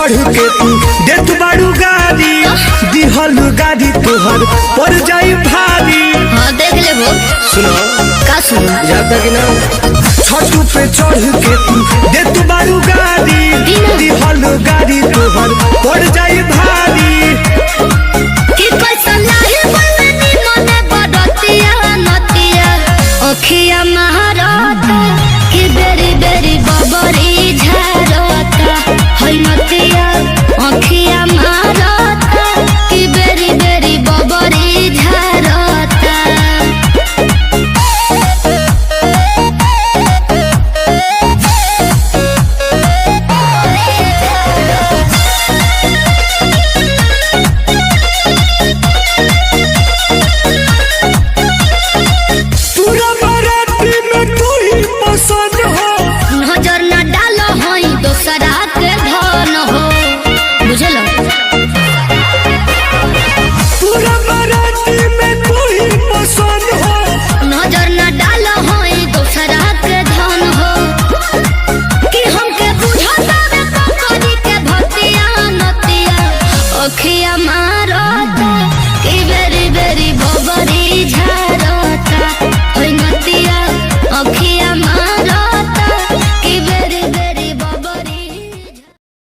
चढ़ के तू देत बाड़ू गाड़ी दिहल गाड़ी तोहर पड़ जाई भारी। हाँ देख ले वो सुनो का सुनो जाता कि ना छत पे चढ़ के तू देत बाड़ू गाड़ी दिहल गाड़ी तोहर पड़ जाई भारी।